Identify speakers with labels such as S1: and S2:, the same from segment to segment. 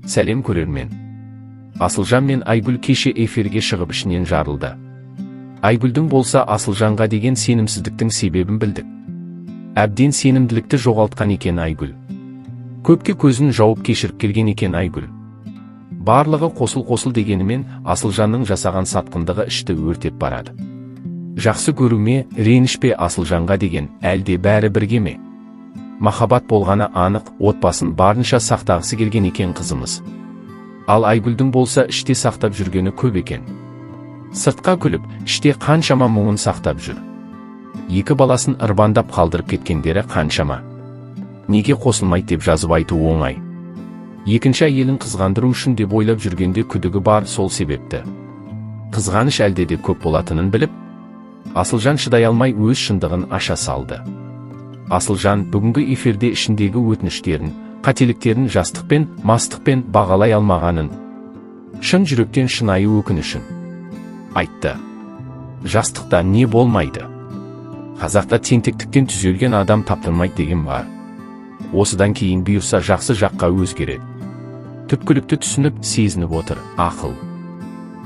S1: Сәлем көрермен. Асылжан мен Айгүл кеше эфирге шығып ішінен жарылды. Айгүлдің болса Асылжанға деген сенімсіздіктің себебін білдік. Әбден сенімділікті жоғалтқан екен Айгүл. Көпке көзін жауып кешіріп келген екен Айгүл. Барлығы қосыл дегенімен Асылжанның жасаған сатқындығы ішті өртеп барады. Жақсы көру ме, реніш пе Асылжанға деген, әлде бәрі бірге ме? Махаббат болғаны анық, отбасын барынша сақтағысы келген екен қызымыз. Ал Айгүлдің болса іште сақтап жүргені көп екен. Сыртқа күліп, іште қаншама мұңын сақтап жүр. Екі баласын ырбандап қалдырып кеткендері қаншама. Неге қосылмайды деп жазып айту оңай. Екінші әйелін қызғандыру үшін деп ойлап жүргенде күдігі бар, сол себепті. Қызғаныш әлде де көп болатынын біліп, Асылжан шыдай алмай өз шындығын аша салды. Асылжан бүгінгі эфирде ішіндегі өтініштерін, қателіктерін жастықпен, мастықпен бағалай алмағанын, шын жүректен шынайы өкінішін айтты. Жастықта не болмайды? Қазақта тентектіктен түзелген адам таптырмайды деген бар. Осыдан кейін бұйырса жақсы жаққа өзгереді. Түпкілікті түсініп, сезініп отыр, ақыл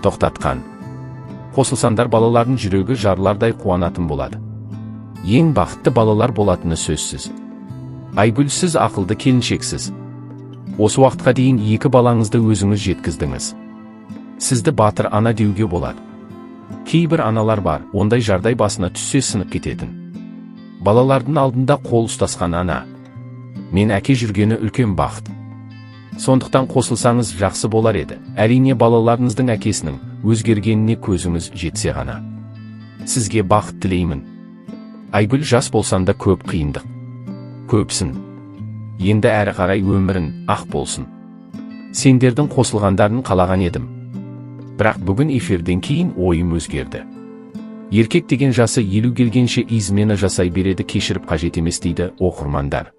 S1: тоқтатқан. Қосылсандар балалардың жүрегі жарылардай қуанатын болады. Ең бақытты балалар болатыны сөзсіз. Айгүл, сіз ақылды келіншексіз. Осы уақытқа дейін екі балаңызды өзіңіз жеткіздіңіз. Сізді батыр ана деуге болады. Кейбір аналар бар, ондай жардай басына түссе сынып кететін. Балалардың алдында қол ұстасқан ана. Мен әке жүргені үлкен бақыт. Сондықтан қосылсаңыз жақсы болар еді. Әрине балаларыңыздың әкесінің өзгергеніне көзіңіз жетсе ғана. Сізге бақыт тілеймін. Айгүл, жас болсан да көп қиындық көпсін. Енді әрі қарай өмірін ақ болсын. Сендердің қосылғандарын қалаған едім. Бірақ бүгін эфирден кейін ойым өзгерді. Еркек деген жасы 50 келгенше измена жасай береді, кешіріп қажет емес дейді оқырмандар.